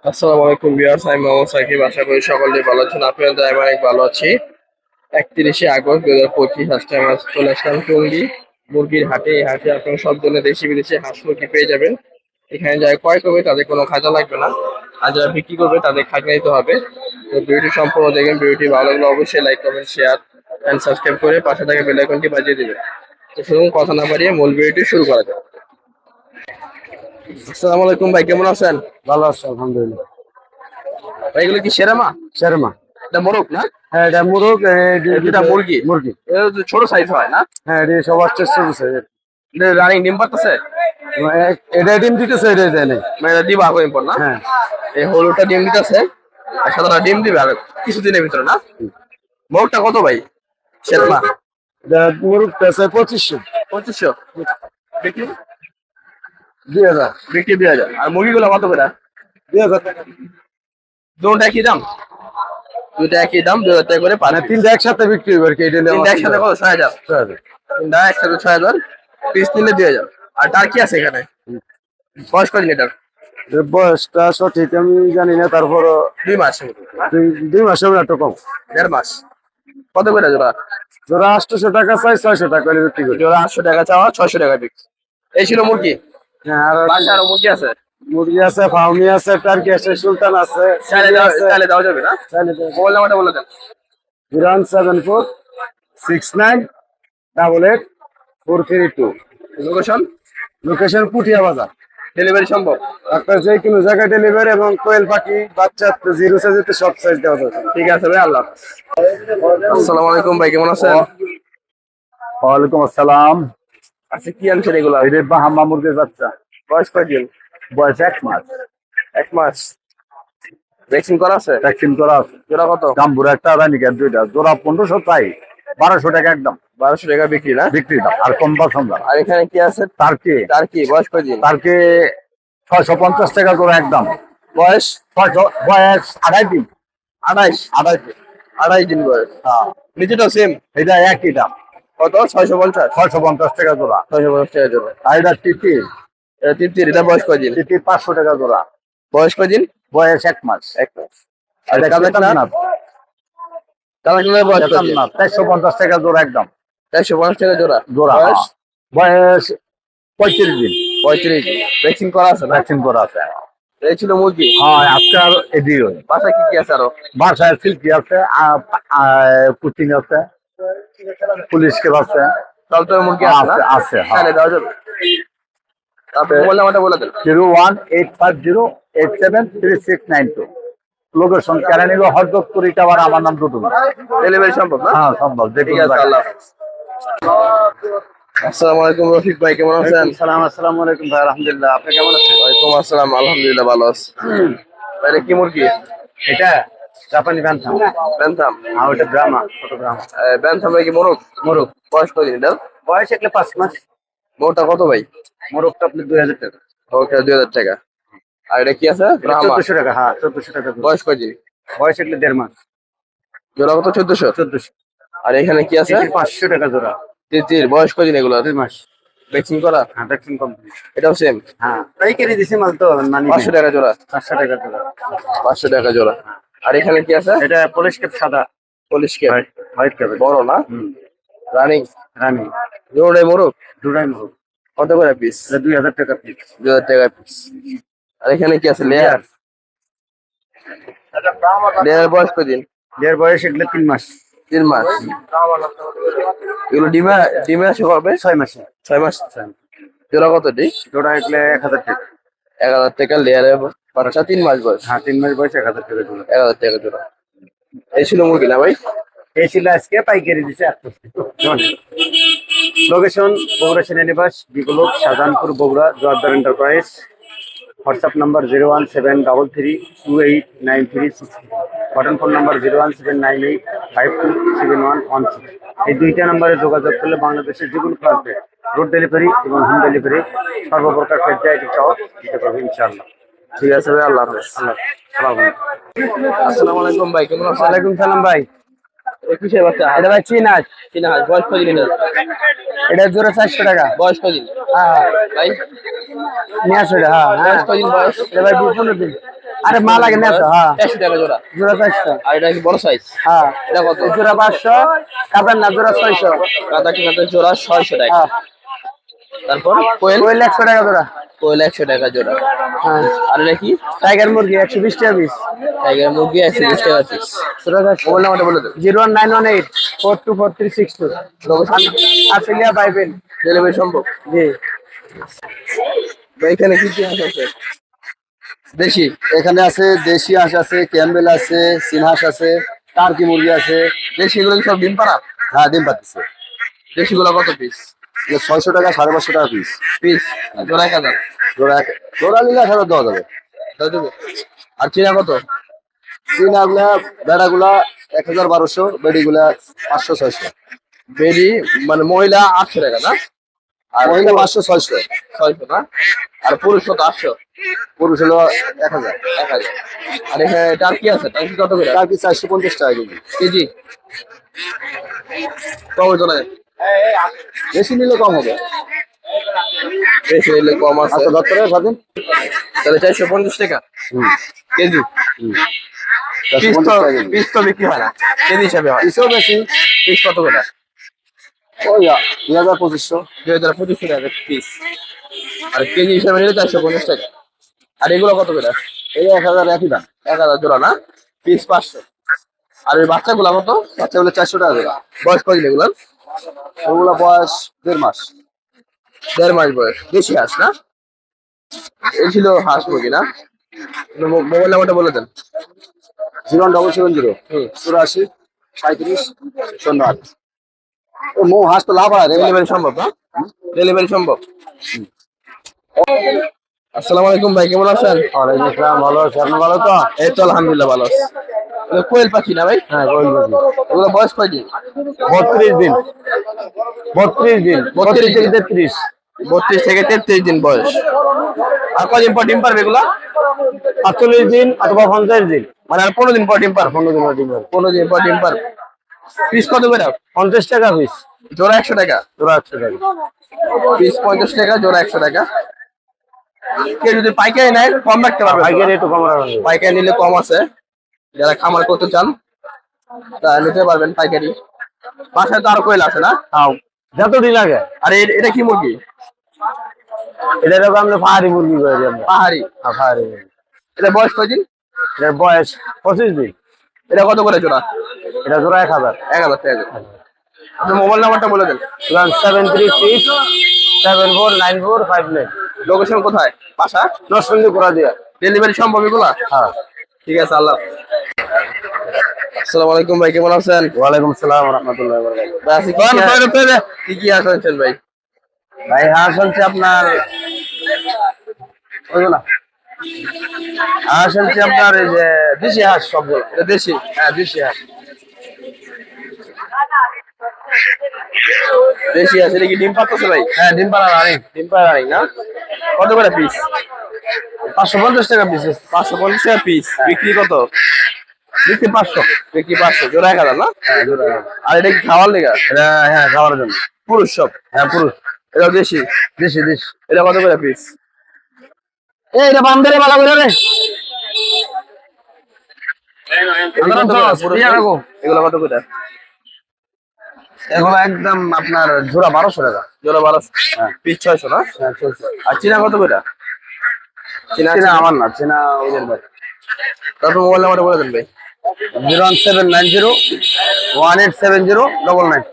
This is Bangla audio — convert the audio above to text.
আসসালামু আলাইকুম ভিউয়ার্স, আমি মোহাম্মদ সাকিব। আশা করি সকলে ভালো আছেন। আপনাদের আমি অনেক ভালো আছি। 31শে আগস্ট 2025 আজকে আমরা চলে আসলাম টঙ্গী মুরগির হাটে। এই হাটে আপনারা সব ধরনের দেশি বিদেশি হাঁস মুরগি পেয়ে যাবেন। এখানে যারা ক্রয় করবে তাদের কোনো খাজা লাগবে না, আর যারা বিক্রি করবে তাদের খাজনা দিতে হবে। তো ভিডিওটি সম্পূর্ণ দেখবেন। ভিডিওটি ভালো লাগলে অবশ্যই like comment share and subscribe করে পাশে থাকা বেল আইকনটি বাজিয়ে দিবেন। তো শুনুন, কথা না বাড়িয়ে মূল ভিডিওটি শুরু করা যাক। আসসালামু আলাইকুম ভাই, কেমন আছেন? ভালো আছে আলহামদুলিল্লাহ। ভাই এগুলো কি সেরামা? শর্মা। এটা মোরগ না? হ্যাঁ, এটা মুরগ, এটা মুরগি। মুরগি। এটা তো ছোট সাইজ হয় না? হ্যাঁ, এটা সবার চেষ্টা করছে। এটা রানিং ডিম পারতেছে? এটা ডিম দিতেছে, এটা দেয় নাই। মানে এটা দিবা কদিন পর না? হ্যাঁ। এই হলুদটা ডিম দিতেছে আর সাদাটা ডিম দিবে আর কিছুদিনের ভিতরে না? মোরগটা কত ভাই? শেরমা এটা মুরগ পেছে 2500। 2500 বিক্রি? 2000। বিক্রি 2000। আর মুরগিগুলো কত করে? 2000 টাকা। দুটো একই দাম? দুটো একই দাম, 2000 টাকা করে পার মানে পিস। তিনটা একসাথে বিক্রি হবে আর কি। এটা নিয়ে তিনটা একসাথে কত? 6000। 6000। তিনটা একসাথে 6000, পিস নিলে 2000। আর টার্কি আছে এখানে? বয়স কদিন এটার? এর বয়সটা সঠিক আমি জানি না, তারপর 2 মাস? 2 মাস হবে না, একটু কম। 1.5 মাস। কত করে জোড়া? যারা 800 টাকা চাই, 600 টাকা করে বিক্রি করি। জোড়া 800 টাকা চাওয়া, 600 টাকা বিক্রি। এই ছিল মুরগি। হ্যাঁ, আর বাসা আরো মুরগি আছে? মুরগি আছে, ফার্মি আছে, টার্কি আছে, সুলতান আছে, চাইলে দেওয়া যাবে না? মোবাইল নাম্বারটা বলে দেন। 07469884432। লোকেশন? লোকেশন পুঠিয়া বাজার। ডেলিভারি সম্ভব? আপনার যে কোনো জায়গায় ডেলিভারি, এবং কোয়েল পাখি বাচ্চা জিরো সাইজেতে সব সাইজ দেওয়া যাবে। ঠিক আছে ভাই, আল্লাহ হাফেজ। আসসালামু আলাইকুম ভাই, কেমন আছেন? ওয়ালাইকুম আসসালাম। আচ্ছা, কি আনছেন এগুলা? এই যে বাহামা মুরগির বাচ্চা, বয়স কয়দিন? বয়স 1 মাস। 1 মাস। ভ্যাকসিন করা আছে? ভ্যাকসিন করা আছে। জোড়া কত? গাম্বুরা একটা, রানিকের দুইটা, জোড়া 1500 চাই, 1200 টাকা একদম 1200 টাকা বিক্রি না? বিক্রি দাম, আর কম পাচ্ছেন না। আর এখানে কি আছে? টার্কি। টার্কি বয়স কয়দিন? টার্কি 650 টাকা জোড়া একদম। বয়স? 600, বয়স 28 দিন। 28? 28 দিন। 28 দিন বয়স। হ্যাঁ, নিচেটা সেম? এটা একই দাম। কত? 650? 650 টাকা জোড়া। 650 টাকা জোড়া। আর এটা টিটি। এটা তিতির, এটা বয়স কয়দিন? টিটি 500 টাকা জোড়া। বয়স কয়দিন? বয়স 1 মাস। 1 মাস। আর এটা কালাকনাথ? কালাকনাথের বয়স কয়দিন? 450 টাকা জোড়া একদম। 450 টাকা জোড়া। জোড়া। বয়স? বয়স 35 দিন। 35। ভ্যাকসিন করা আছে না? ভ্যাকসিন করা আছে। এই ছিল মুরগি। হ্যাঁ, আজকাল এদিও বাসায় কি কি আছে আরো? বাসায় সিল্কি আছে, পুচিং আছে, পুলিশ কেপ আছে। টলটল মুরগি আছে না? আছে, হ্যাঁ। তাহলে দেওয়া যাবে। আপনি মোবাইল নাম্বারটা বলে দেন। 01850873692। লোকেশন কেরানীগঞ্জ, হরদত্তপুর, আবার আমার নাম টুটুল। ডেলিভারি সম্ভব না? হ্যাঁ, সম্ভব। ঠিক আছে, আল্লাহ হাফেজ। আসসালামু আলাইকুম রফিক ভাই, কেমন আছেন? আসসালামু আলাইকুম ভাই, আলহামদুলিল্লাহ। আপনি কেমন আছেন? ওয়ালাইকুম আসসালাম, আলহামদুলিল্লাহ ভালো আছি। এটা কি মুরগি? এটা জাপানি ব্যান্থাম। ব্যান্থাম? আর ওটা ব্রাহ্মা, ছোট ব্রাহ্মা। ব্যান্থাম ভাই কি মোরগ? মোরগ। বয়স কয়দিন এটা? বয়স একলে 5 মাস। মোরগটা কত ভাই? মোরগটা আপনি 2000 টাকা। ওকে, 2000 টাকা। আর এটা কি আছে? ব্রাহ্মা? 1400 টাকা। হ্যাঁ, 1400 টাকা। বয়স কয়দিন? বয়স একলে 1.5 মাস। জোড়া কত? 1400? 1400। আর এখানে কি আছে? 500 টাকা জোড়া। তিতির বয়স কয়দিন এগুলো? 2 মাস। ভ্যাকসিন করা? হ্যাঁ, ভ্যাকসিন কমপ্লিট। এটাও সেম? হ্যাঁ, পাইকারি দিছি মাল তো, মানে 500 টাকা জোড়া? 500 টাকা জোড়া। 500 টাকা জোড়া। আর এখানে কি আছে? এটা পলিশ কেপ সাদা। পুলিশ কে? White cap. বড় না? রানিং? রানি। জোড়াই মোরগ? দুটাই মোরগ। কত করে পিস? এটা 2000 টাকা পিস। 2000 টাকা পিস। আর এখানে কি আছে? লেয়ার? লেয়ার বয়স কদিন? এর বয়স একলে 3 মাস। 3 মাস। এগুলো ডিমে ডিমে আসে কবে? 6 মাসে। 6 মাস। জোড়া কত দি? জোড়া একলে 1000 টাকা। 1000 টাকা লেয়ারে বাচ্চা, 3 মাস বয়স। হ্যাঁ, 3 মাস বয়স 1000 টাকা জোড়া। 1000 টাকা জোড়া। এই ছিল মুরগি না ভাই? এই ছিল আজকে পাইকারি দিছে। লোকেশন বগুড়া সেনানিবাস, Biplob, Shahjahanpur, Bogura, Joardar enterprise. WhatsApp number 01733289366। Button phone number 01798527116। এই দুইটা নাম্বারে যোগাযোগ করলে বাংলাদেশের যে কোনো প্রান্তে রোড ডেলিভারি এবং হোম ডেলিভারি সর্বপ্রকার পর্যায়ে সহ দিতে পারবে ইনশাআল্লাহ। ঠিক আছে ভাই, আল্লাহ হাফেজ। আসসালামু আলাইকুম ভাই, কেমন আছেন? ওয়ালাইকুম সালাম ভাই। 21 এর বাচ্চা? এটা ভাই চিনাস। কিনা হাঁস? বয়স কদিন এটা? এটা জোড়া 400 টাকা। বয়স কদিন হ্যাঁ, ভাই? নিয়ে আসো এটা। হ্যাঁ, বয়স কদিন বয়স? এটা ভাই 15 দিন। আরে মা লাগে না তো, হ্যাঁ 400 টাকা জোড়া। জোড়া 400। আর এটা কি বড় সাইজ? হ্যাঁ এটা কত? এই জোড়া 500, কাতার না জোড়া 600। কাদা টিনাতে জোড়া 600 টাকা। হ্যাঁ তারপর কোয়েল কোয়েল 100 টাকা জোড়া। কোয়েল 100 টাকা জোড়া। হ্যাঁ আর এটা কি? টাইগার মুরগি 120 টাকা পিস। টাইগার মুরগি 120 টাকা পিস। জোড়া 400। মোবাইল নাম্বারটা বলে দেন। 01918 424362। Location Ashulia Bible. ডেলিভারি সম্ভব? জি। এখানে কি কি আছে? দেশি এখানে আছে দেশি হাঁস আছে, ক্যাম্বেল আছে, সিনহাঁস আছে, টার্কি মুরগি আছে। দেশিগুলো কি সব ডিম পাড়া? হ্যাঁ ডিম পাচ্ছে। দেশিগুলো কত পিস? 600 টাকা 550 টাকা পিস। পিস জোড়া 1000 জোড়া নিলে 1000 দেওয়া যাবে। দাও দেবো। আর চিনা কত? চীনাগুলা বেড়াগুলা 1000-1200, বেডিগুলা 500-600। বেরি মানে মহিলা 800 টাকা না? আর মহিলা 500-600। 600 না? আর পুরুষ কত? 800। পুরুষ হলো 1000। 1000। আর এখানে টার্কি আছে, টার্কি কত করে? টার্কি 450 টাকা কেজি। কেজি কম হতো না? বেশি নিলে কম হবে। বেশি নিলে কম আছে। আচ্ছা দত্তরে স্বাধীন। তাহলে 450 টাকা কেজি। পিস 450 তো টাকা কেজি। পিস তো বিক্রি হয় না, কেজি হিসাবে হয়। পিসও বেশি। পিস কত করে? ওই 2000-2500। 2500 টাকা পিস। আর কেজি হিসাবে নিলে 450 টাকা। আর এগুলো কত করে? এই 1000 একই দাম। 1000 জোড়া না? পিস 500। আর ওই বাচ্চাগুলো কত? বাচ্চাগুলো 400 টাকা করে। বয়স কত এগুলো? ওগুলো বয়স 1.5 মাস। 1.5 মাস বয়স। দেশি হাঁস না? এই ছিল হাঁস মুরগি না? মোবাইল নাম্বারটা বলে দেন। 01770 84 37 08। ও মো হাঁস তো লাভ হয় রে। ডেলিভারি সম্ভব না? ডেলিভারি সম্ভব। আসসালামু আলাইকুম ভাই, কেমন আছেন? ওয়ালাইকুম আসসালাম, ভালো আছি। আপনি ভালো তো? এই তো আলহামদুলিল্লাহ ভালো আছি। এগুলো কোয়েল পাখি না ভাই? হ্যাঁ কোয়েল পাখি। এগুলো বয়স কয়দিন? 32 দিন। 32 দিন। 32 থেকে 33। 32 থেকে 33 দিন বয়স। আর কয়দিন পর ডিম পারবে এগুলো? 48 দিন অথবা 50 দিন। মানে আর 15 দিন পর ডিম পারবে? 15 দিন ডিম পারবে। 15 দিন পর ডিম পারবে। পিস কত করে? 50 টাকা পিস। জোড়া 100 টাকা। জোড়া 100 টাকা। পিস 50 টাকা, জোড়া 100 টাকা। কেউ যদি পাইকারি নেয় কম রাখতে পারবে? পাইকারি একটু কম রাখবেন। পাইকারি নিলে কম আছে। যারা খামার করতে চান তারা নিতে পারবেন পাইকারি। বাসায় তো আরো কোয়েল আছে না? হ্যাঁ যত দিন লাগে। আর এটা কি মুরগি? এটা তো আমরা পাহাড়ি মুরগি করি আমরা। পাহাড়ি। হ্যাঁ পাহাড়ি মুরগি। এটা বয়স কয়দিন? এটার বয়স 25 দিন। এটা কত করে জোড়া? এটা জোড়া 1000। 1000 টাকা। আপনি মোবাইল নাম্বারটা বলে দেন। 736 749459। লোকেশন কোথায়? বাসা? নরসিংদী করা দিয়া। ডেলিভারি সম্ভব এগুলা? হ্যাঁ ঠিক আছে, আল্লাহ। আসসালামু আলাইকুম ভাই, কেমন আছেন? ওয়ালাইকুম আসসালাম ওয়া রাহমাতুল্লাহি ওয়া বারাকাতুহু। ভাই আজকে কি কি হাঁস আনছেন ভাই? ভাই হাঁস হচ্ছে আপনার ওই না, হাঁস হচ্ছে আপনার এই যে দেশি হাঁস সবগুলো। এটা দেশি? হ্যাঁ দেশি হাঁস। দেশি হাঁস। এটা কি ডিম পাড়তেছে ভাই? হ্যাঁ ডিম পাড়া রানিং। ডিম পাড়া রানিং না? কত করে পিস? 550 টাকা পিস। 550 টাকা পিস। বিক্রি কত? বিক্রি 500। বিক্রি 500। জোড়া 1000 না? হ্যাঁ জোড়া। আর এটা কি খাওয়ার লেগা? এটা হ্যাঁ খাওয়ার জন্য। পুরুষ সব? হ্যাঁ পুরুষ। এটা দেশি? দেশি দেশি। এটা কত করে পিস? এই এটা বান্দারে ভালো করে রে। এগুলো কত করে? এখন একদম আপনার জোড়া 1200 টাকা। জোড়া 1200। পিস 600 না? হ্যাঁ চলছে। আর চীনা কত করে? চীনা আমার না, চীনা ওদের ভাই। তারপর মোবাইল নাম্বারটা বলে দেন ভাই। 01790 1870 99।